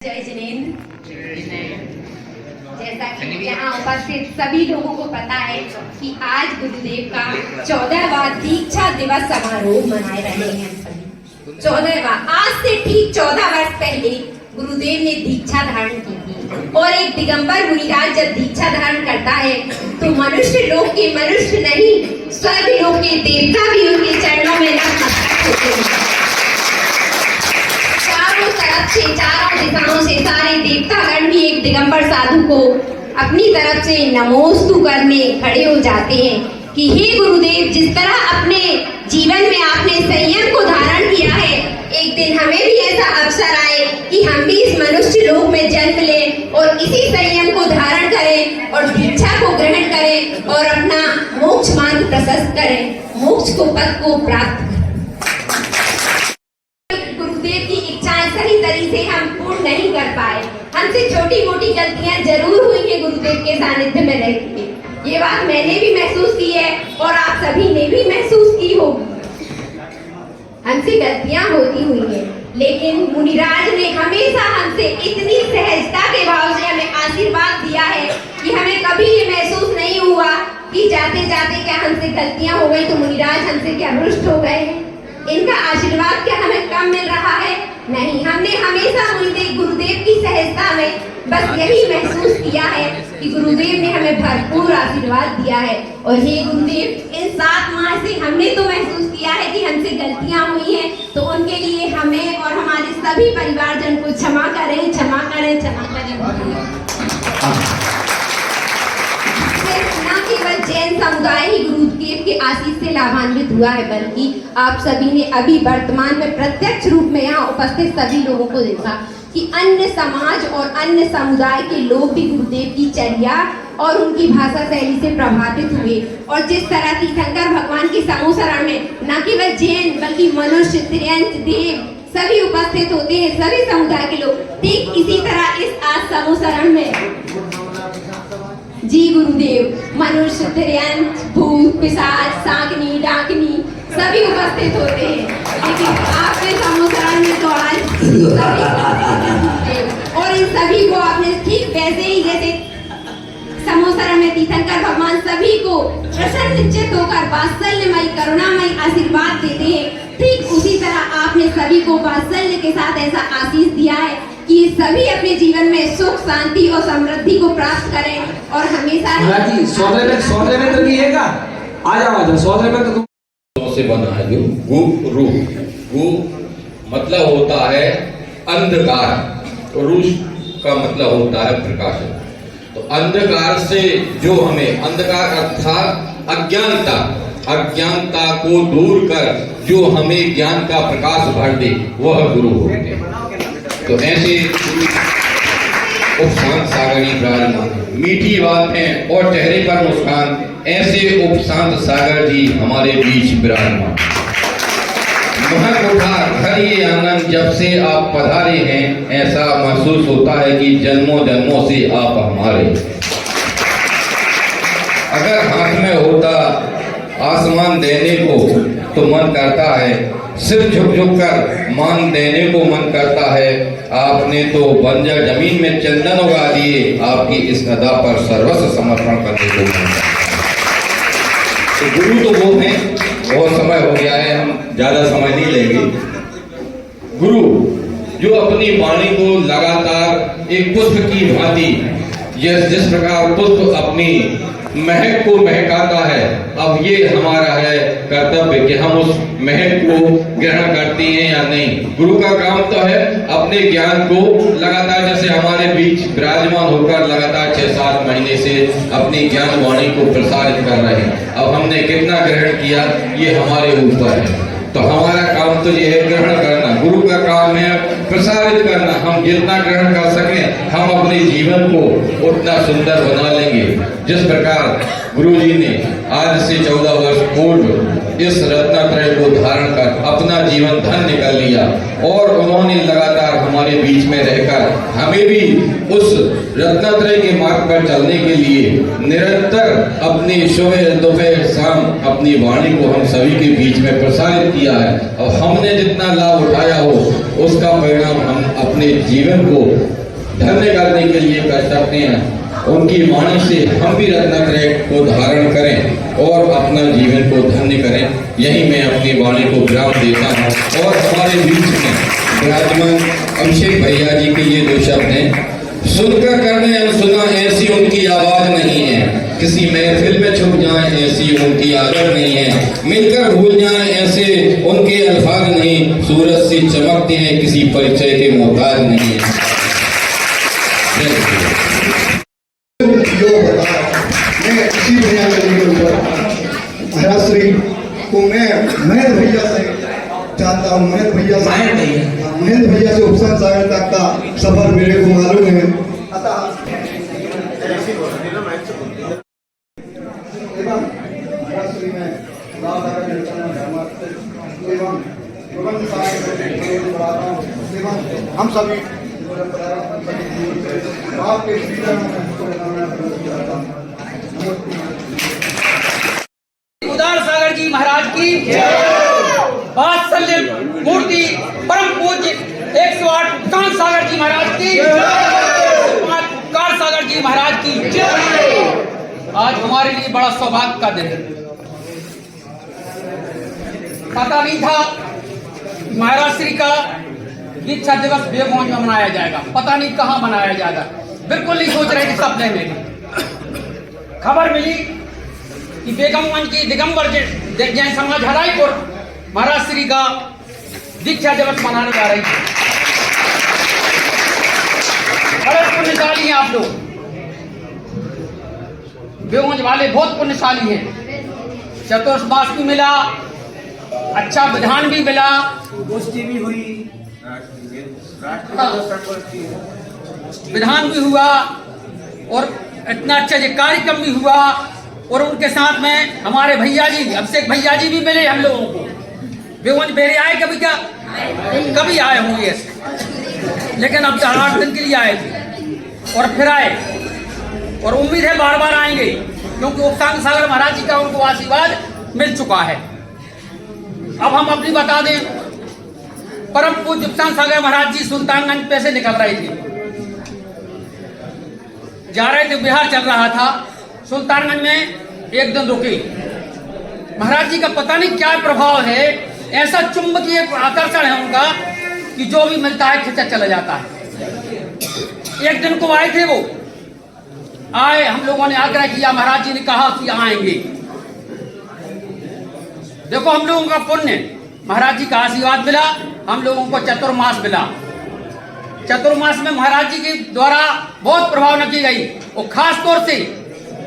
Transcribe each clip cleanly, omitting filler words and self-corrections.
जय जिनेंद्र। जैसा कि यहाँ उपस्थित सभी लोगों को पता है कि आज गुरुदेव का 14वां दीक्षा दिवस समारोह मनाए रहे हैं। 14वां, आज से ठीक 14 वर्ष पहले गुरुदेव ने दीक्षा धारण की थी। और एक दिगंबर मुनिराज जब दीक्षा धारण करता है तो मनुष्य लोक के मनुष्य नहीं, स्वर्ग लोक के देवता भी उनके चरणों में नतमस्तक होते हैं। चारों तरफ से, चारों दिशाओं से सारे देवतागण भी एक दिगंबर साधु को अपनी तरफ से नमोस्तु करने खड़े हो जाते हैं कि हे गुरुदेव, जिस तरह अपने जीवन में आपने संयम को धारण किया है, एक दिन हमें भी ऐसा अवसर आए कि हम भी इस मनुष्य लोक में जन्म लें और इसी संयम को धारण करें और दीक्षा को ग्रहण करें और अपना मोक्ष मार्ग प्रशस्त करें, मोक्ष को पद को प्राप्त करें। गुरुदेव की इच्छाएं सही तरीके से हम पूर्ण नहीं कर पाए, हमसे छोटी मोटी गलतियां जरूर हुई है गुरुदेव के सानिध्य में रहती है। ये बात मैंने भी महसूस की है और आप सभी ने भी महसूस की होगी। हमसे गलतियां होती हुई है, लेकिन मुनिराज ने हमेशा हमसे इतनी सहजता के भाव से हमें आशीर्वाद दिया है कि हमें कभी ये महसूस नहीं हुआ कि जाते जाते क्या हमसे गलतियां हो गई तो मुनिराज हमसे क्या रुष्ट हो गए हैं। इनका आशीर्वाद क्या हमें कम मिल रहा है? नहीं, हमने हमेशा गुरुदेव की सहजता में बस यही महसूस किया है कि गुरुदेव ने हमें भरपूर आशीर्वाद दिया है। और हे गुरुदेव, इन 7 माह से हमने तो महसूस किया है कि हमसे गलतियां हुई हैं, तो उनके लिए हमें और हमारे सभी परिवारजन को क्षमा करें, क्षमा करें, क्षमा करें। न केवल जैन समुदाय ही गुरुदेव के आशीष से लाभान्वित हुआ है, बल्कि आप सभी ने अभी वर्तमान में प्रत्यक्ष रूप में यहाँ उपस्थित सभी लोगों को देखा कि अन्य समाज और अन्य समुदाय के लोग भी गुरुदेव की चर्या और उनकी भाषा शैली से प्रभावित हुए। और जिस तरह तीर्थंकर भगवान के समूह शरण में न केवल जैन बल्कि मनुष्य, त्रियंत, देव सभी उपस्थित होते हैं, सभी समुदाय के लोग, ठीक इसी तरह इस आज समूह शरण में जी गुरुदेव मनुष्य, त्रियंत, भूत, पिशाच, साकनी, डाकनी सभी उपस्थित होते हैं, लेकिन आपने समूह शरण में तो आज और इन सभी को आपने ठीक वैसे ही जैसे समूह शरण में तीर्थंकर भगवान सभी को प्रसन्नचित्त होकर वात्सल्यमयी करुणामयी आशीर्वाद देते हैं, ठीक उसी तरह आपने सभी को वात्सल्य के साथ ऐसा आशीष दिया है कि सभी अपने जीवन में सुख, शांति और समृद्धि को प्राप्त करें और हमेशा सौदे में तो नहीं है का? आ जाओ सौदे में तो से बना है जो गुरु। गु मतलब होता है अंधकार, रूष का मतलब होता है प्रकाश। तो अंधकार से जो हमें, अंधकार अर्थात अज्ञानता, अज्ञानता को दूर कर जो हमें ज्ञान का प्रकाश भर दे, वह गुरु होते हैं। तो ऐसे उपशांत सागरी प्राण, मीठी बातें और चेहरे पर मुस्कान, ऐसे उपशांत सागर जी हमारे बीच विराजमान। महक उठा घर ये आंगन, जब से आप पधारे हैं, ऐसा महसूस होता है कि जन्मों जन्मों से आप हमारे। अगर हाथ में होता आसमान देने को तो मन करता है, सिर झुक झुक कर मान देने को मन करता है। आपने तो बंजर जमीन में चंदन उगा दिए, आपकी इस अदा पर सर्वस्व समर्पण करने को मन करता है। तो गुरु तो वो हैं, बहुत समय हो गया है, हम ज्यादा समय नहीं लेंगे। गुरु जो अपनी वाणी को लगातार एक पुष्प की भांति, जिस प्रकार पुष्प अपनी महक को महकाता है, अब ये हमारा है कर्तव्य कि हम उस महक को ग्रहण करते हैं या नहीं। गुरु का काम तो है अपने ज्ञान को लगातार, जैसे हमारे बीच विराजमान होकर लगातार 6-7 महीने से अपनी ज्ञान वाणी को प्रसारित कर रहे हैं। अब हमने कितना ग्रहण किया ये हमारे ऊपर है। तो हमारा काम तो ये है ग्रहण करना, गुरु का काम है प्रसारित करना। हम जितना ग्रहण कर सकें, हम अपने जीवन को उतना सुंदर बना लेंगे। जिस प्रकार गुरु जी ने आज से 14 वर्ष पूर्व इस रत्नत्रय को धारण कर अपना जीवन धन्य कर लिया और उन्होंने लगातार हमारे बीच में रहकर हमें भी उस रत्नत्रय के मार्ग पर चलने के लिए निरंतर अपनी सुबह दोपहर शाम अपनी वाणी को हम सभी के बीच में प्रसारित किया है। और हमने जितना लाभ उठाया हो उसका परिणाम हम अपने जीवन को धन्य करने के लिए कर सकते हैं। उनकी वाणी से हम भी रत्नत्रय को धारण करें और अपना जीवन को धन्य करें, यही मैं अपनी वाणी को विराम देता हूँ। और हमारे बीच में विराजमान अभिषेक भैया जी के ये दो शब्द हैं, सुनकर करने अनसुना ऐसी उनकी आवाज नहीं है, किसी महफिल में छुप जाए ऐसी उनकी आदत नहीं है, मिलकर भूल जाए ऐसे उनके अल्फाज नहीं, सूरज से चमकते हैं किसी परिचय के मोहताज नहीं है। मैं इसी भैया के ऊपर महाराज श्री को मैं महेंद्र भैया से चाहता हूँ, महेंद्र भैया से उपसन सागर तक का सफर मेरे को मालूम है। अतः एवं महाराज श्री में हम सभी उदार सागर जी महाराज की वात्सल्य मूर्ति परम पूज्य 108 कान सागर जी महाराज की कार सागर जी महाराज की। आज हमारे लिए बड़ा सौभाग्य का दिन है। पता नहीं था महाराज श्री का दीक्षा दिवस बेगमगंज में मनाया जाएगा, पता नहीं कहाँ मनाया जाएगा, बिल्कुल नहीं सोच रहे थे सपने में। खबर मिली कि बेगमगंज की दिगंबर जैन समाज हराईपुर महाराज श्री का दीक्षा दिवस मनाने जा रही है। बड़े पुण्यशाली हैं आप लोग, बेगमगंज वाले बहुत पुण्यशाली हैं। चतुर्मास भी मिला, अच्छा विधान भी मिला, गोष्ठी भी हुई, विधान भी हुआ और इतना अच्छा कार्यक्रम भी हुआ। और उनके साथ में हमारे भैया जी अभिषेक भैया जी भी मिले हम लोगों को। बेगमगंज बेरे आए कभी क्या? कभी आए होंगे ऐसे, लेकिन अब 8 दिन के लिए आए थे और फिर आए और उम्मीद है बार बार आएंगे, क्योंकि उपसान सागर महाराज जी का उनको आशीर्वाद मिल चुका है। अब हम अपनी बता दें, परम पूज्य उपसान सागर महाराज जी सुल्तानगंज पे से निकल रहे थे, जा रहे थे, बिहार चल रहा था। सुल्तानगंज में एक दिन रुके। महाराज जी का पता नहीं क्या प्रभाव है, ऐसा चुंबकीय आकर्षण है उनका कि जो भी मिलता है खिंचा चला जाता है। एक दिन को आए थे, वो आए, हम लोगों ने आग्रह किया, महाराज जी ने कहा कि आएंगे। देखो हम लोगों का पुण्य, महाराज जी का आशीर्वाद मिला, हम लोगों को चतुर्मास मिला। चतुर्मास में महाराज जी के द्वारा बहुत प्रभाव न की गई, और खास तौर से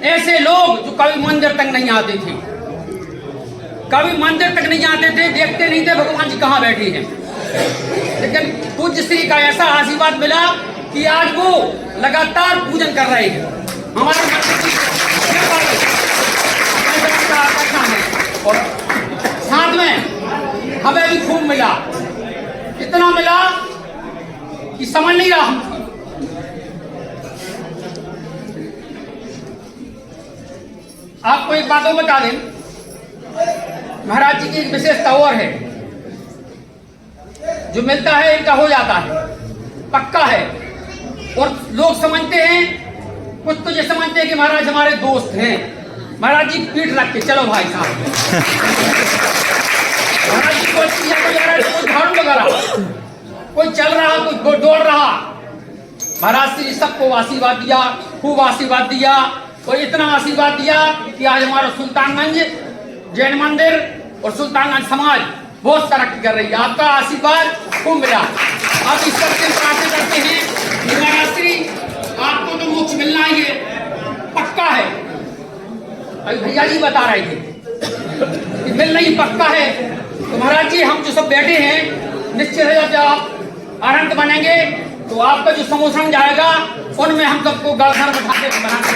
ऐसे लोग जो कभी मंदिर तक नहीं आते थे, कभी मंदिर तक नहीं आते थे, देखते नहीं थे भगवान जी कहाँ बैठे हैं, लेकिन पूज्य श्री का ऐसा आशीर्वाद मिला कि आज वो लगातार पूजन कर रहे हैं। हमारे मंदिर का आकर्षण है। और साथ में हमें भी खूब मिला, इतना मिला कि समझ नहीं रहा हम। आपको एक बात और बता दें, महाराज जी की एक विशेषता और है, जो मिलता है इनका हो जाता है, पक्का है। और लोग समझते हैं, कुछ तो ये समझते हैं कि महाराज हमारे दोस्त हैं, महाराज जी पीठ रख के चलो भाई साहब। महाराज जी को कोई झाड़ू लगा रहा, कोई चल रहा, कोई दौड़ रहा, महाराज श्री सबको आशीर्वाद दिया, खूब आशीर्वाद दिया। और इतना आशीर्वाद दिया कि आज हमारा सुल्तानगंज जैन मंदिर और सुल्तानगंज समाज बहुत तरक्की कर रही है। आपका आशीर्वाद खूब मिला। आप ईश्वर से प्रार्थना करते हैं कि महाराज श्री आपको तो मोक्ष मिलना ही है, पक्का है। अभी भैया जी बता रहे थे कि मिलना ही पक्का है। तो महाराज जी हम जो सब बैठे हैं, निश्चित है जब आप अनंत बनेंगे तो आपका जो समोसन जाएगा उनमें हम सबको गलघर बैठा के बना के